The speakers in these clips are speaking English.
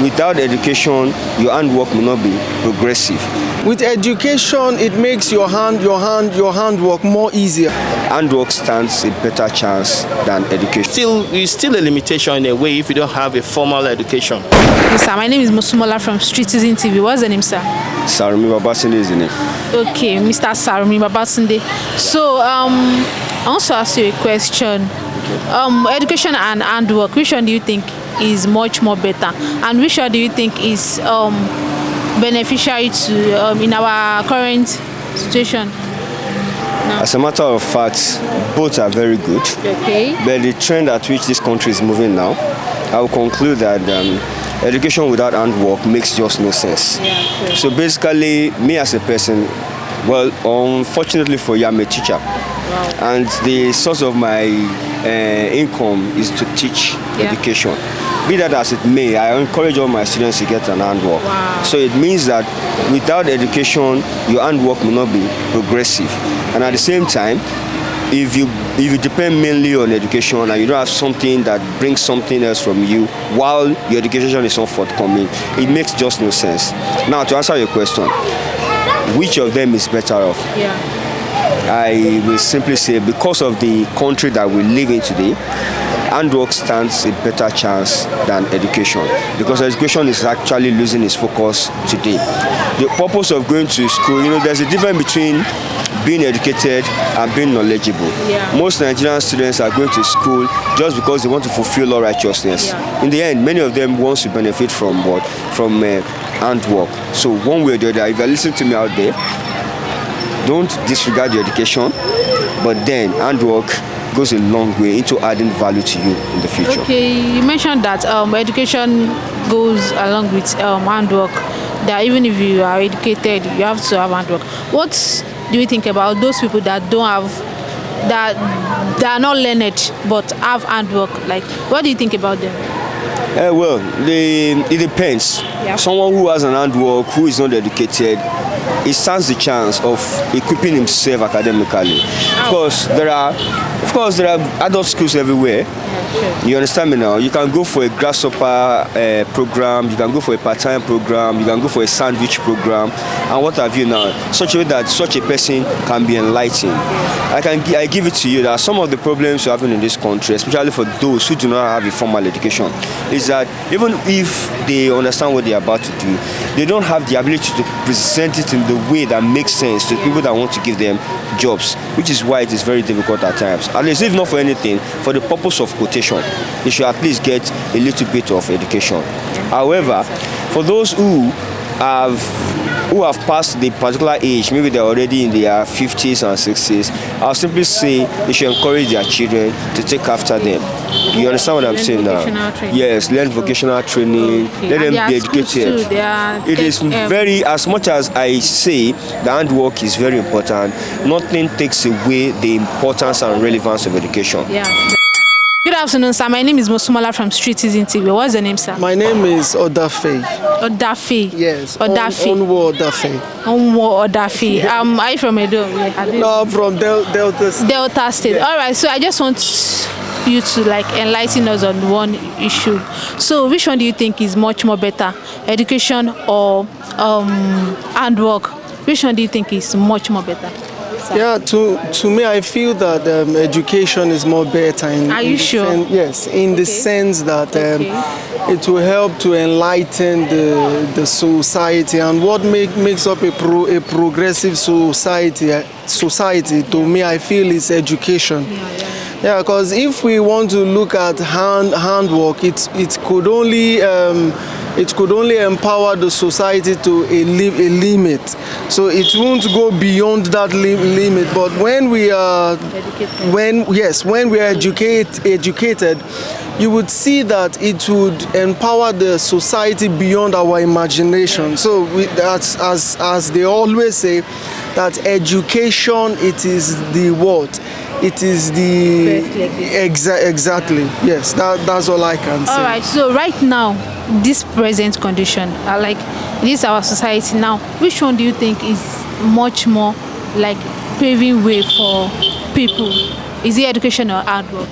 without education, your handwork will not be progressive. With education, it makes your handwork more easier. Handwork stands a better chance than education. It's still a limitation in a way if you don't have a formal education. Yes, sir. My name is Mosumola from Street Citizen TV. What's the name, sir? Sarumi Babatunde is the name. Okay, Mr. Sarumi Babatunde. So, I want to ask you a question. Education and handwork, which one do you think is much more better? And which one do you think is beneficiary to in our current situation? No. As a matter of fact, both are very good. Okay. But the trend at which this country is moving now, I will conclude that education without handwork makes just no sense. Yeah, sure. So basically, me as a person, well, unfortunately for you, I'm a teacher. Wow. And the source of my income is to teach education. Be that as it may, I encourage all my students to get an handwork. Wow. So it means that without education, your handwork will not be progressive. And at the same time, if you depend mainly on education and you don't have something that brings something else from you while your education is not forthcoming, it makes just no sense. Now, to answer your question, which of them is better off? Yeah. I will simply say, because of the country that we live in today, handwork stands a better chance than education, because education is actually losing its focus today. The purpose of going to school, there's a difference between being educated and being knowledgeable. Yeah. Most Nigerian students are going to school just because they want to fulfill law righteousness. Yeah. In the end, many of them want to benefit from what? From handwork. So one way or the other, if you're listening to me out there, don't disregard your education, but then handwork goes a long way into adding value to you in the future. Okay, you mentioned that education goes along with handwork. That even if you are educated, you have to have handwork. What do you think about those people that don't have, that are not learned but have handwork? Like, what do you think about them? Well, it depends. Yeah. Someone who has an handwork, who is not educated, he stands the chance of equipping himself academically. Of course, there are adult schools everywhere. Yeah, sure. You understand me now? You can go for a grasshopper program, you can go for a part-time program, you can go for a sandwich program, and what have you now, such a way that such a person can be enlightened. I give it to you that some of the problems we're having in this country, especially for those who do not have a formal education, is that even if they understand what they're about to do, they don't have the ability to present it in the way that makes sense to people that want to give them jobs, which is why it is very difficult at times. At least, if not for anything, for the purpose of quotation, they should at least get a little bit of education. However, for those who have passed the particular age, maybe they're already in their 50s and 60s, I'll simply say they should encourage their children to take after them. You understand what I'm saying now? Yes, learn vocational training, let them be educated. It is very, as much as I say the handwork is very important, nothing takes away the importance and relevance of education. Yeah. Good afternoon, sir. My name is Mosumola from Street Citizen TV. What's the name, sir? My name is Odafe. Odafe. Yes. Odafe. Onwo Odafe. Onwo Odafe. Are you from Edo? No, I'm from Delta State. Delta State. Yeah. All right. So I just want you to enlighten us on one issue. So which one do you think is much more better, education or handwork? Which one do you think is much more better? Yeah, to me, I feel that education is more better. Are you sure? Yes, in the sense that it will help to enlighten the society, and what makes up a progressive society. To me, I feel is education. Yeah, because if we want to look at handwork, it could only empower the society to a limit. So it won't go beyond that limit. But when we are educated, you would see that it would empower the society beyond our imagination. So as they always say, that education, it is the what? It is the exactly. Yes, that's all I can say. All right. So right now, this present condition, this our society now, which one do you think is much more paving way for people? Is it education or handwork?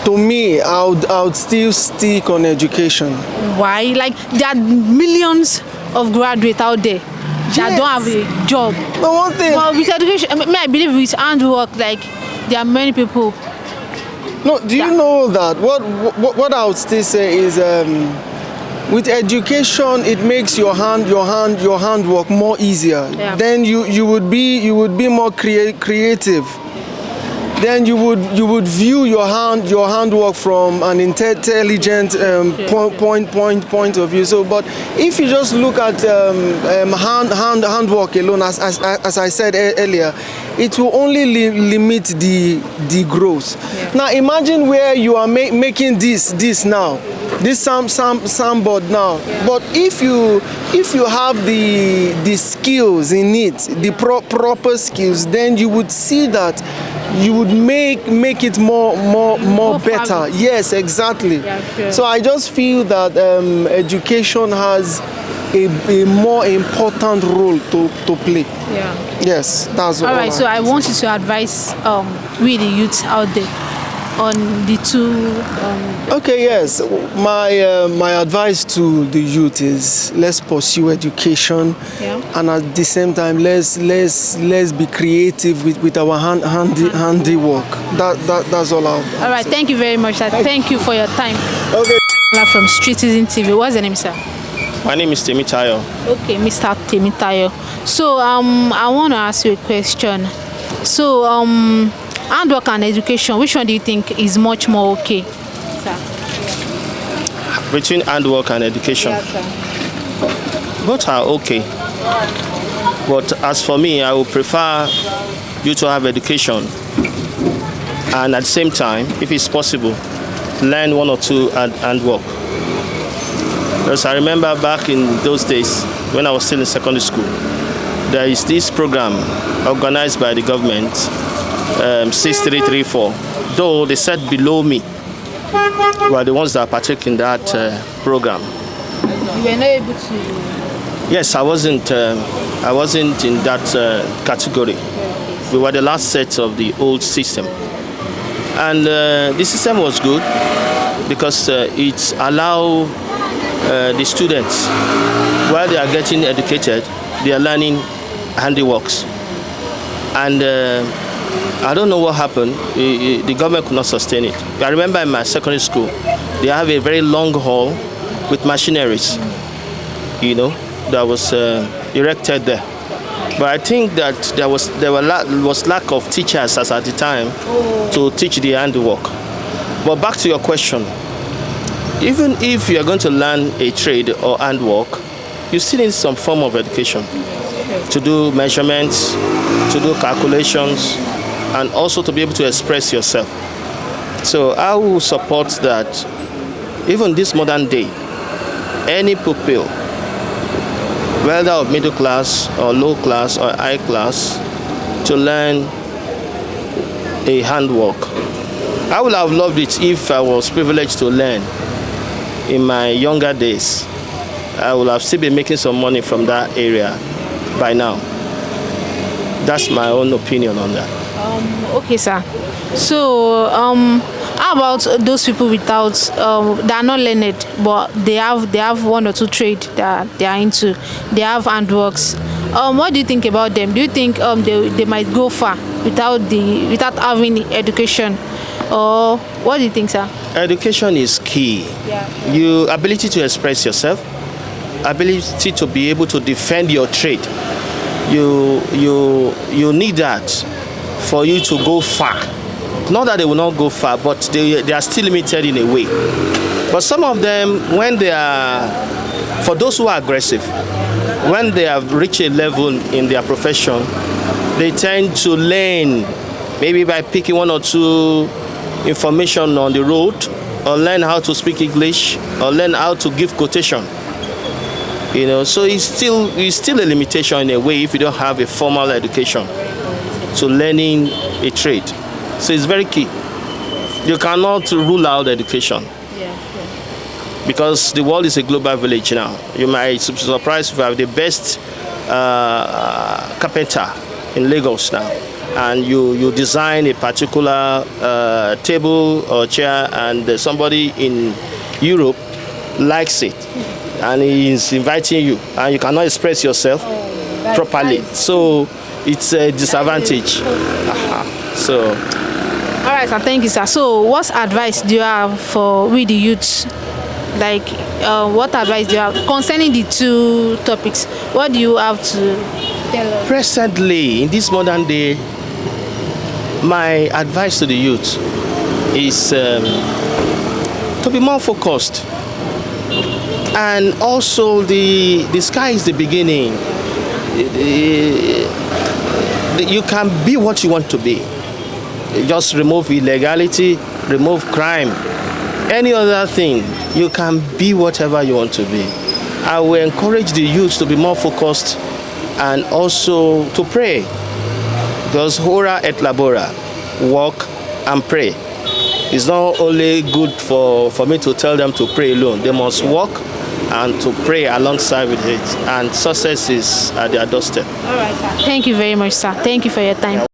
to me, I would still stick on education. Why? Like there are millions of graduates out there that don't have a job. But one thing. But with education, I believe with handwork, like there are many people. No, do you know that what I would still say is with education it makes your handwork more easier. Yeah. Then you would be more creative. Then you would view your handwork from an intelligent point of view. So, but if you just look at handwork alone, as I said earlier, it will only limit the growth. Yeah. Now imagine where you are making this now, this soundboard now. Yeah. But if you have the skills in it, the proper skills, then you would see that you would make it more better. fabulous. Yes, exactly. Yeah, sure. So I just feel that education has a more important role to play. Yeah. Yes, that's all. All right. So I want you to advise we the youths out there on the two. Okay, yes. My advice to the youth is let's pursue education, Yeah. and at the same time let's be creative with our handiwork. That's all. All right. Thank you very much, sir. Thank you for your time. Okay. From Citizen TV. What's the name, sir? My name is Temitayo. Okay, Mr. Temitayo. So I want to ask you a question. So handwork and education, which one do you think is much more okay, sir? Between handwork and education, sir. both are okay. But as for me, I would prefer you to have education, and at the same time, if it's possible, learn one or two handwork. Because I remember back in those days when I was still in secondary school, there is this program organized by the government, 6334. Though they said below me were the ones that partake in that program. You were not able to. Yes, I wasn't in that category. We were the last set of the old system, and the system was good because it allowed the students, while they are getting educated, they are learning handiworks. And I don't know what happened. The government could not sustain it. I remember in my secondary school, they have a very long hall with machineries, that was erected there. But I think that there was lack of teachers as at the time to teach the handwork. But back to your question, even if you are going to learn a trade or handwork, you still need some form of education to do measurements, to do calculations, and also to be able to express yourself. So I will support that even this modern day, any pupil, whether of middle class or low class or high class, to learn a handwork. I would have loved it if I was privileged to learn in my younger days. I would have still been making some money from that area by now. That's my own opinion on that. Okay, sir. So how about those people without they are not learned, but they have one or two trade that they are into, they have handworks? What do you think about them? Do you think they might go far without having education, or what do you think, sir? Education is key. Yeah. Your ability to express yourself, ability to be able to defend your trade. You need that for you to go far. Not that they will not go far, but they are still limited in a way. But some of them, when they are, for those who are aggressive, when they have reached a level in their profession, they tend to learn, maybe by picking one or two information on the road, or learn how to speak English, or learn how to give quotation. So it's still a limitation in a way if you don't have a formal education to learning a trade. So it's very key. You cannot rule out education. Yeah, sure. Because the world is a global village now. You might be surprised if you have the best carpenter in Lagos now. and you design a particular table or chair, and somebody in Europe likes it, and he is inviting you, and you cannot express yourself properly. So it's a disadvantage. So. All right, sir. Thank you, sir. So, what advice do you have for with the youths? Like, what advice do you have concerning the two topics? What do you have to tell us? Presently, in this modern day, my advice to the youth is to be more focused. And also, the sky is the beginning. You can be what you want to be. Just remove illegality, remove crime, any other thing. You can be whatever you want to be. I will encourage the youth to be more focused and also to pray. Because hora et labora, walk and pray. It's not only good for me to tell them to pray alone. They must walk and to pray alongside with it. And success is at their doorstep. All right, sir. Thank you very much, sir. Thank you for your time.